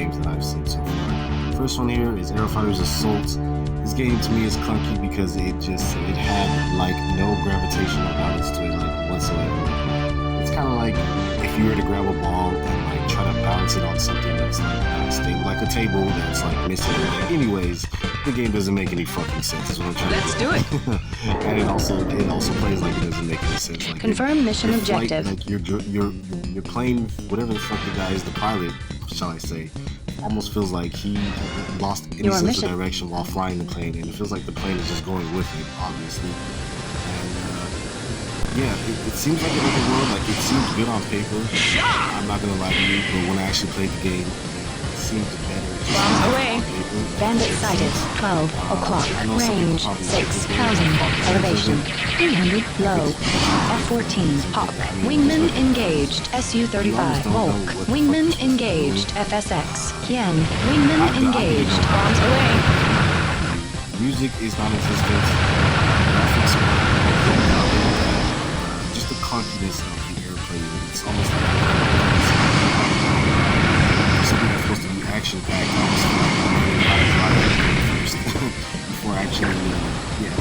games that I've seen so far. First one here is Aero Fighters Assault. This game to me is clunky because it had like no gravitational balance to it like whatsoever. It's kind of like if you were to grab a ball and like try to balance it on something that's like not stable, like a table that's like missing. Anyways, the game doesn't make any fucking sense. Is what I'm trying Let's to do it. And it also plays like it doesn't make any sense. Like Confirm mission objective. Like you're playing whatever the fuck the guy is, the pilot, shall I say. Almost feels like he lost any sense of direction while flying the plane, and it feels like the plane is just going with it, obviously. And yeah, it seems like an open world, like it seems good on paper. I'm not gonna lie to you, but when I actually played the game, it seemed better. Bombs away. Bandit sighted. 12 o'clock. Range 6,000. Elevation 300. Low. F-14. Hawk. Wingman engaged. Su-35. Volk. Wingman engaged. FSX. Hien. Wingman engaged. Bombs away. Music is non-existent. Graphics are just the clunkiness of the airplane. It's almost like something that's supposed to be action-packed. Almost feel like I'm learning how to fly the plane first before actually, yeah.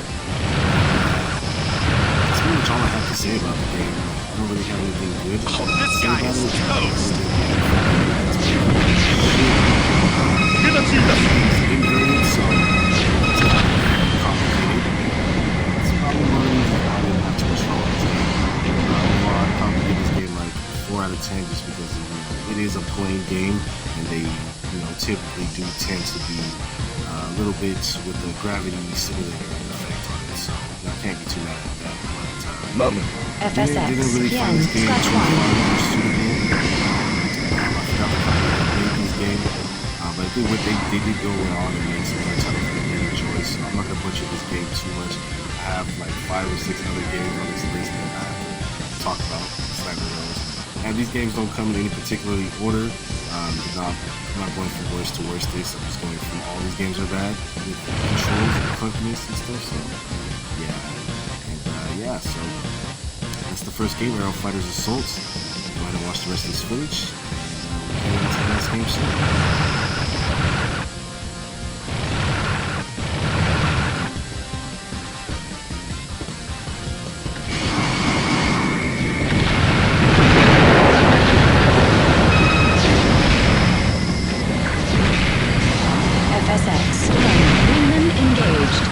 That's pretty much all I have to say about the game. I don't really have anything good to say about it. It's inverted, so it's kind of complicated. It's probably one of the reasons why I didn't have too much fun with this game. Overall, I'd probably give this game like 4 out of 10 just because it is a plain game, and they typically do tend to be a little bit with the gravity simulator effect on it, so I can't be too mad at that. But FSX. didn't really find this game too fun or suitable. I forgot the fact that I played this game, but they did go on and make some other titles that I really enjoy, so I'm not gonna butcher this game too much. I have like 5 or 6 other games on this list that I have to talk about, slightly those. And these games don't come in any particular order. I'm not going from worst to worstest. I'm just going from all these games are bad with controls and clunkiness and stuff. So yeah, so that's the first game, Aero Fighters Assault. Go ahead and watch the rest of this footage. And we'll get into the next game soon. FSX. Wingman engaged.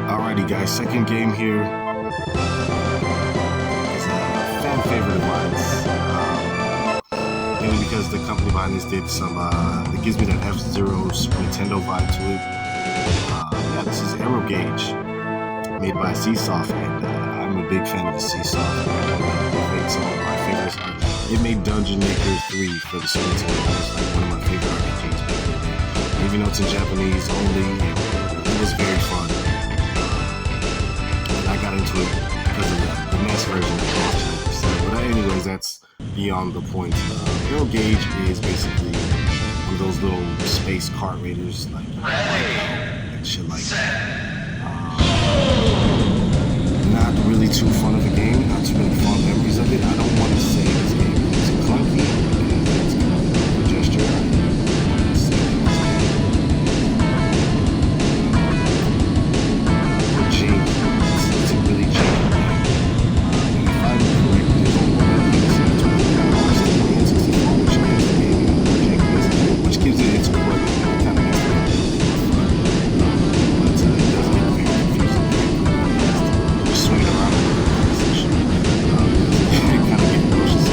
Alrighty guys, second game here is a fan favorite of mine. Mainly because the company behind this did some, it gives me that F-Zero Super Nintendo vibe to it. Yeah, this is Aero Gauge, made by Seasoft, and I'm a big fan of the Seasoft. It made some of my favorites. It made Dungeon Maker 3 for the Super Nintendo. It's like one of my favorite RPGs back in the day. Even though it's in Japanese only, it was very fun. I got into it because of the NES version of the but anyways, that's beyond the point. Aero Gauge is basically one of those little space kart raiders, like and shit like that. Not really too fun of a game, not too many fun memories of it. I don't want to say this game is clunky because it's kind of a gesture. I want to say it's janky. It's a really janky game. And if I'm correct, there's only one of these in the N64, which gives the game jankiness, which gives it its quirk, kind of makes it but it does get very confusing. Just swinging around in the position. It kind of gets emotions.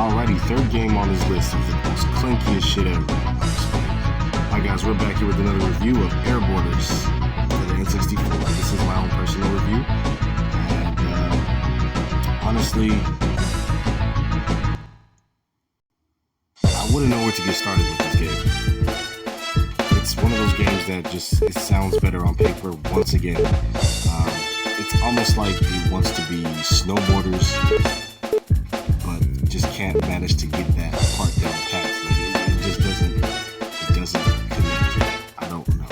Alrighty, third game on this list of the most clankiest shit ever. Alright guys, we're back here with another review of Air Borders for the N64. This is my own personal review. And honestly, I wouldn't know where to get started with this game. It's one of those games that just, it sounds better on paper once again. It's almost like it wants to be snowboarders, but just can't manage to get that part down pat. Like it just doesn't connect. I don't know.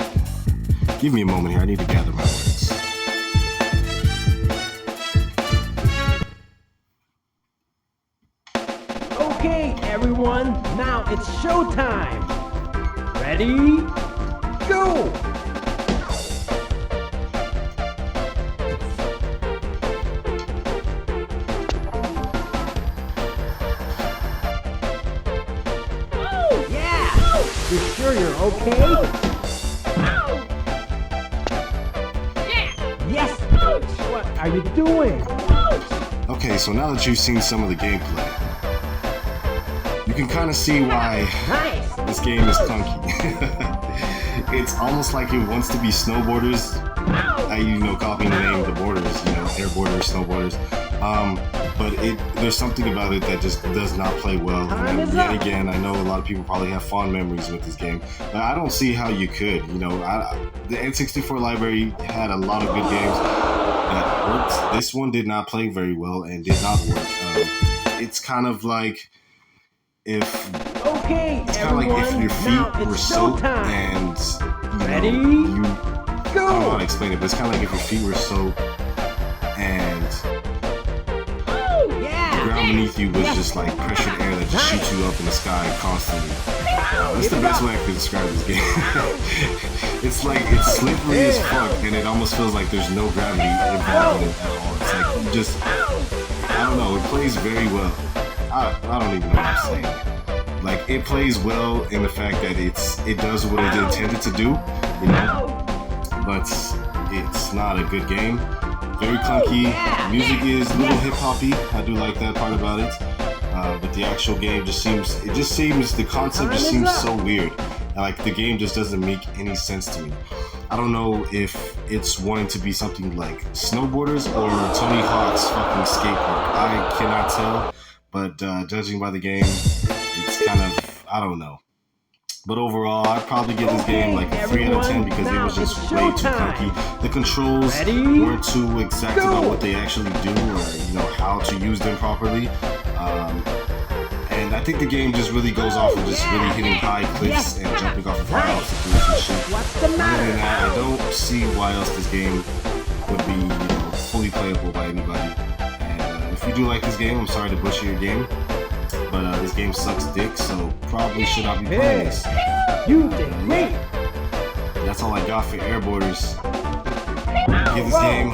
Give me a moment here. I need to gather my words. Okay, everyone, now it's showtime. Ready? Go! You sure you're okay? Yes! What are you doing? Okay, so now that you've seen some of the gameplay, you can kind of see why this game is clunky. It's almost like it wants to be snowboarders. Copying the name of the borders, air borders, snowboarders. But there's something about it that just does not play well. And yet again, I know a lot of people probably have fond memories with this game, but I don't see how you could. The N64 library had a lot of good games that worked. This one did not play very well and did not work. It's kind of like if your feet were soaked and I don't know how to explain it, but it's kind of like if your feet were soaked and the ground beneath you was just like pressured air that just shoots you up in the sky constantly. That's the best way I could describe this game. It's like, it's slippery as fuck, and it almost feels like there's no gravity involved in it at all. It's like, I don't know, it plays very well. I don't even know what I'm saying. Like, it plays well in the fact that it does what it intended to do, but it's not a good game. Very clunky. Music is a little hip-hoppy. I do like that part about it. But the actual game the concept just seems so weird. Like, the game just doesn't make any sense to me. I don't know if it's wanting to be something like snowboarders or Tony Hawk's fucking skate park. I cannot tell, but judging by the game, it's kind of, I don't know. But overall, I'd probably give this game like a 3 out of 10 because it was just way too clunky. The controls weren't too exact about what they actually do or how to use them properly. And I think the game just really goes off of just really hitting high cliffs and jumping off of high altitudes and shit. Other than that, I don't see why else this game would be fully playable by anybody. And if you do like this game, I'm sorry to butcher your game. But this game sucks dick, so probably should not be playing this. You did great! That's all I got for Air Borders. Give this game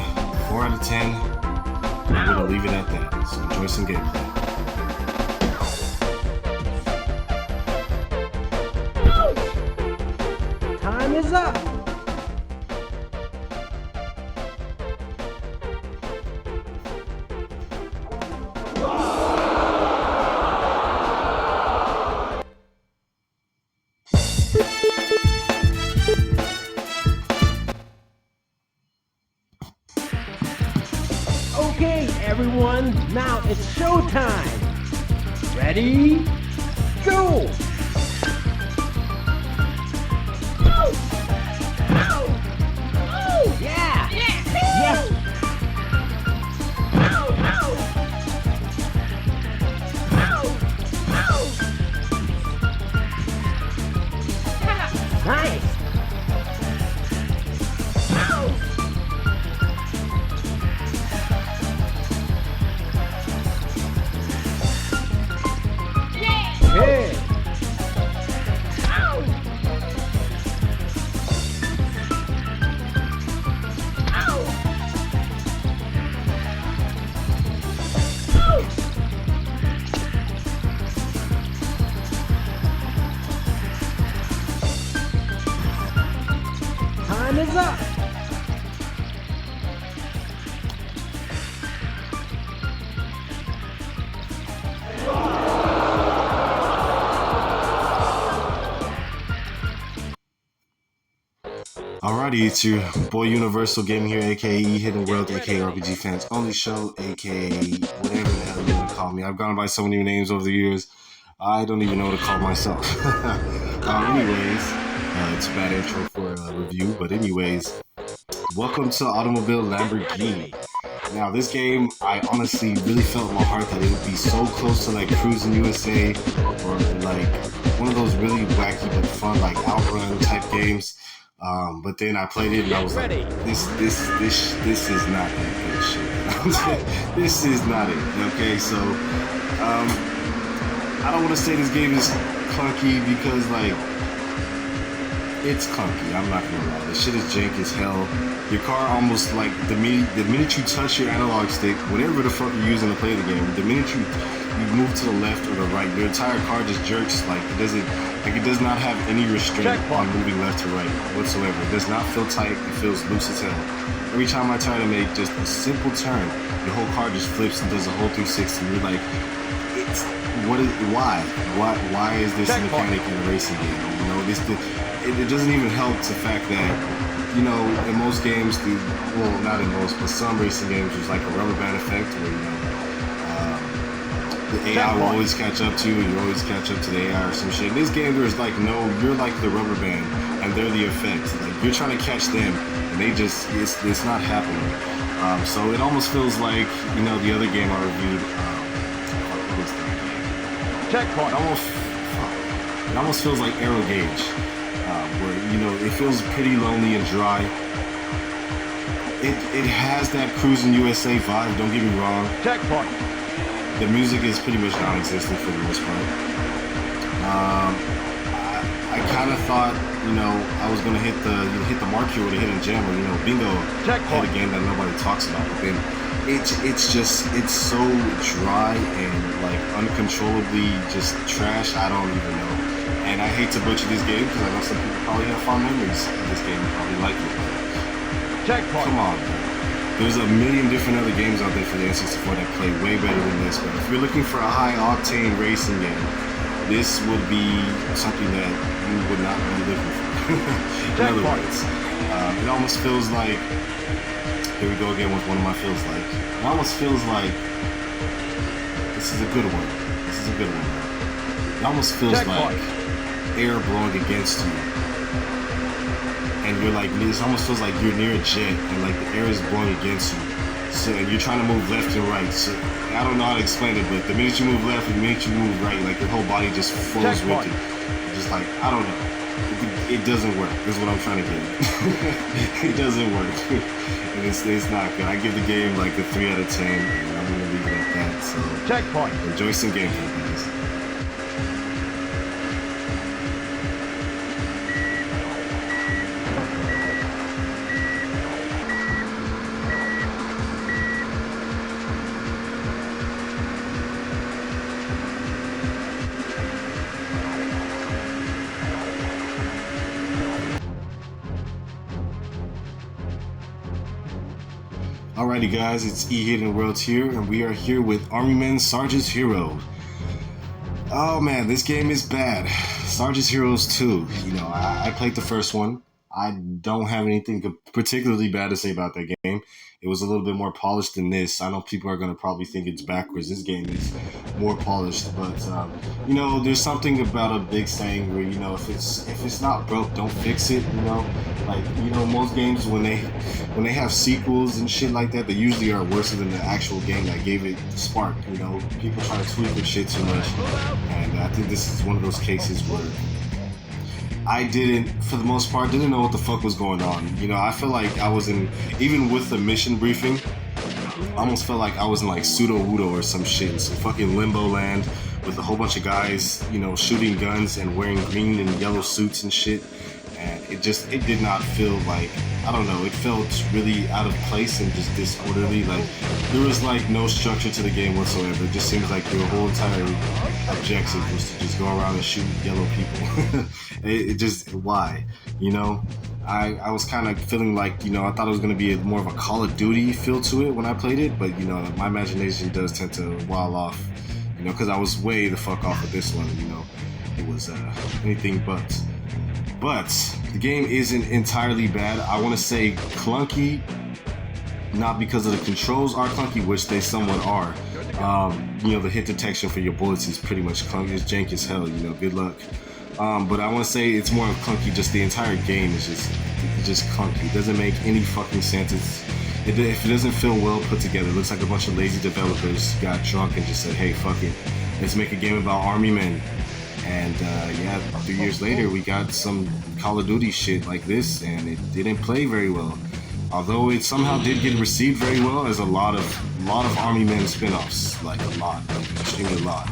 4 out of 10. I'm gonna leave it at that. So enjoy some gameplay. Time is up! Okay, everyone, now it's showtime. Ready? Go! Yeah! Yes! Nice! Hey! Alrighty, it's your boy Universal Gaming here, aka Hidden World, aka RPG Fans Only Show, aka whatever the hell you want to call me. I've gone by so many names over the years, I don't even know what to call myself. It's a bad intro for a review, but anyways, welcome to Automobile Lamborghini. Now, this game, I honestly really felt in my heart that it would be so close to like Cruising USA or like one of those really wacky but fun like Outrun type games. But then I played it and I was like, this is not that good shit. This is not it. Okay, so I don't want to say this game is clunky because like it's clunky. I'm not gonna lie. This shit is jank as hell. Your car almost like the minute you touch your analog stick, whatever the fuck you're using to play the game, the minute you move to the left or the right, your entire car just jerks. Like it does not have any restraint on moving left to right whatsoever. It does not feel tight. It feels loose as hell. Every time I try to make just a simple turn, your whole car just flips and does a whole 360. And you're like, why is this mechanic in a racing game? You know, it doesn't even help the fact that, you know, in most games, not in most, but some racing games, there's like a rubber band effect where, you know, the AI will always catch up to you, and you always catch up to the AI or some shit. In this game, there's like no, you're like the rubber band, and they're the effect. Like, you're trying to catch them, and they just, it's not happening. So it almost feels like, you know, the other game I reviewed, what was that game? Checkpoint. It almost feels like Aero Gauge, where, you know, it feels pretty lonely and dry. It has that Cruising USA vibe, don't get me wrong. Checkpoint. The music is pretty much non-existent for the most part. I kind of thought, you know, I was gonna hit the mark here with a hidden gem, or, you know, bingo, hit a game that nobody talks about. But then it's so dry and like uncontrollably just trash. I don't even know. And I hate to butcher this game because I know some people probably have fond memories of this game and probably like it. Checkpoint. Come on, man. There's a million different other games out there for the N64 that play way better than this, but if you're looking for a high-octane racing game, this would be something that you would not be looking for. In other words, it almost feels like, here we go again with one of my feels like, it almost feels like, this is a good one. This is a good one. It almost feels like air blowing against you. And you're like, it almost feels like you're near a jet and like the air is blowing against you. So, and you're trying to move left and right. So I don't know how to explain it, but the minute you move left and the minute you move right, like your whole body just flows with it. Just like, I don't know. It doesn't work. Is what I'm trying to get at. It doesn't work. And it's not good. I give the game like a 3 out of 10, and I'm gonna leave it at that. So Checkpoint. Enjoy some gameplay, guys. Alrighty guys, it's Hidden Worlds here, and we are here with Army Sarge's Hero. Oh man, this game is bad. Sarge's Heroes 2, you know, I played the first one. I don't have anything particularly bad to say about that game. It was a little bit more polished than this. I know people are going to probably think it's backwards. This game is more polished, but you know, there's something about a big saying where, you know, if it's not broke, don't fix it. You know, like, you know, most games when they have sequels and shit like that, they usually are worse than the actual game that gave it the spark. You know, people try to tweak their shit too much, and I think this is one of those cases where I for the most part, didn't know what the fuck was going on. You know, I feel like I was even with the mission briefing, I almost felt like I was in like pseudo-wudo or some shit, in some fucking limbo land with a whole bunch of guys, you know, shooting guns and wearing green and yellow suits and shit. And it did not feel like, I don't know, it felt really out of place and just disorderly. Like, there was like no structure to the game whatsoever. It just seems like your whole entire objective was to just go around and shoot yellow people. it just, why? You know? I was kind of feeling like, you know, I thought it was going to be more of a Call of Duty feel to it when I played it, but, you know, my imagination does tend to wild off, you know, because I was way the fuck off with this one, you know. It was anything but. But the game isn't entirely bad. I want to say clunky, not because of the controls are clunky, which they somewhat are. You know, the hit detection for your bullets is pretty much clunky. It's jank as hell, you know, good luck. But I want to say it's more of clunky. Just the entire game is just clunky. It doesn't make any fucking sense. If it doesn't feel well put together, it looks like a bunch of lazy developers got drunk and just said, hey, fuck it, let's make a game about army men. And yeah, 3 years later, we got some Call of Duty shit like this, and it didn't play very well. Although it somehow did get received very well, as a lot of Army Men spin-offs, like a lot, like extremely a lot.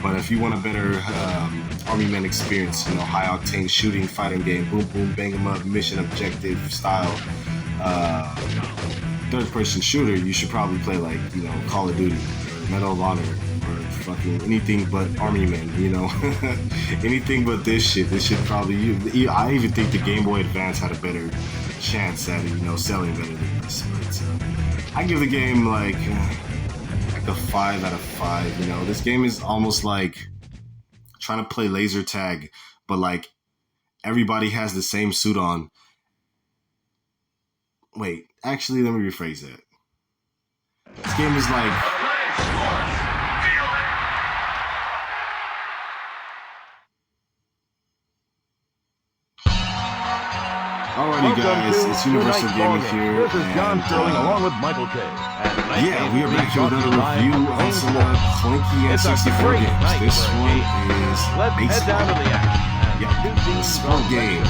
But if you want a better Army Men experience, you know, high-octane shooting, fighting game, boom boom, bang 'em up, mission objective style, third-person shooter, you should probably play like, you know, Call of Duty or Medal of Honor or fucking anything but Army Men, you know. Anything but this shit. This shit probably, I even think the Game Boy Advance had a better chance at it, you know, selling better than this. But I give the game like a 5 out of 5. You know, this game is almost like trying to play laser tag, but like everybody has the same suit on. Wait, actually, let me rephrase that. This game is like, alrighty guys, it's Universal Gaming here. This is John Sterling along with Michael K. Yeah, we are back here with another review on some Clanky N64 games. This one is baseball. Yeah, sport game.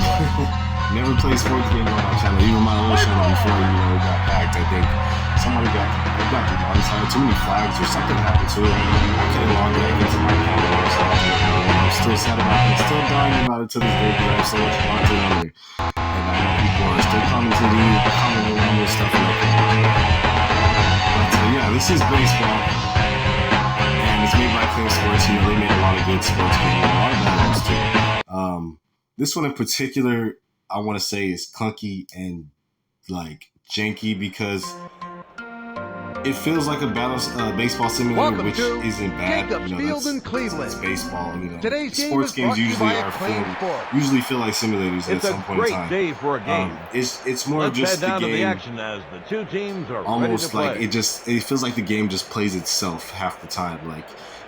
Never played sports game on my channel, even my old channel before, you know, it got hacked. I think somebody got demonetized, too many flags or something happened to it. I couldn't log back into my channel, so I'm still sad about it. Still dying about it to this day because I have so much content on there. And I know people are still commenting on this stuff like that. But yeah, this is baseball. And it's made by Clanky Sports. You know, they made a lot of good sports games, a lot of bad ones too. This one in particular, I want to say is clunky and like janky because it feels like a baseball simulator, which isn't bad. Jacobs you know, Field in Cleveland. It's baseball. You know, Today's game sports is games brought to you usually by are Acclaim Sports. usually feel like simulators at It's some a point in great time. day for a game. It's more Let's just head down the to the game. action as the two teams are Almost ready to like play. it feels like the game just plays itself half the time. Like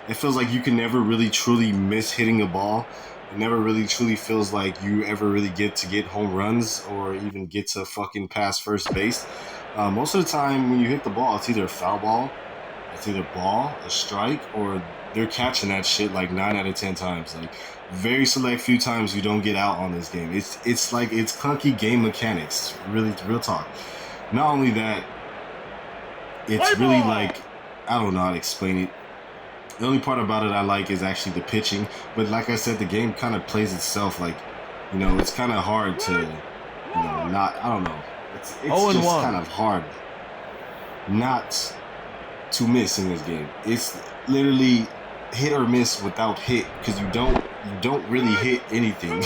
it feels like you can never really truly miss hitting a ball. It never really truly feels like you ever really get home runs or even get to fucking past first base. Most of the time when you hit the ball, it's either a foul ball, it's either ball, a strike, or they're catching that shit like 9 out of 10 times. Like very select few times you don't get out on this game. It's like it's clunky game mechanics. Really, real talk. Not only that, it's really like, I don't know how to explain it. The only part about it I like is actually the pitching. But like I said, the game kind of plays itself. Like, you know, it's kind of hard to, you know, not, I don't know. It's just kind of hard not to miss in this game. It's literally hit or miss without hit because you don't really hit anything.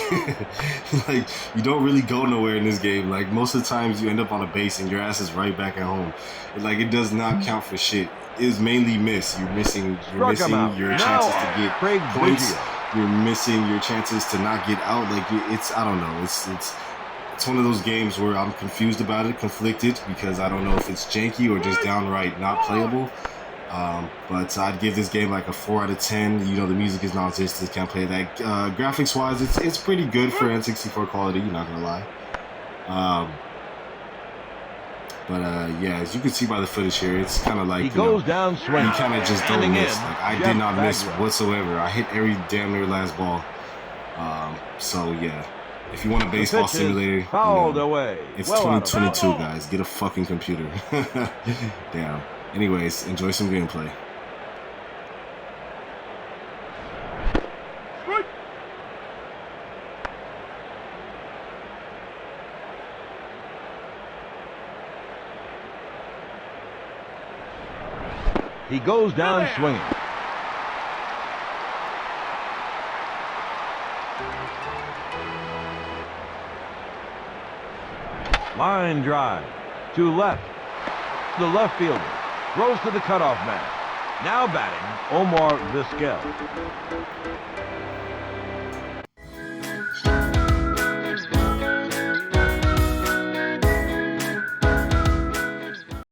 Like you don't really go nowhere in this game. Like most of the times you end up on a base and your ass is right back at home. Like it does not count for shit. It's mainly miss. You're missing your chances to get points. You're missing your chances to not get out. Like it's, I don't know. It's one of those games where I'm confused about it, conflicted, because I don't know if it's janky or just downright not playable. But I'd give this game like a 4 out of 10. You know, the music is non-existent, can't play that. Graphics wise, it's pretty good for N64 quality, you're not gonna lie. But yeah, as you can see by the footage here, it's kind of like He goes down swinging. you kind of just don't miss. Like I did not miss whatsoever. I hit every damn near last ball. So yeah, if you want a baseball simulator, Fouled away. It's Well 2022, guys. Get a fucking computer. Damn. Anyways, enjoy some gameplay. He goes down swinging. Line drive to left. The left fielder throws to the cutoff man. Now batting, Omar Vizquel.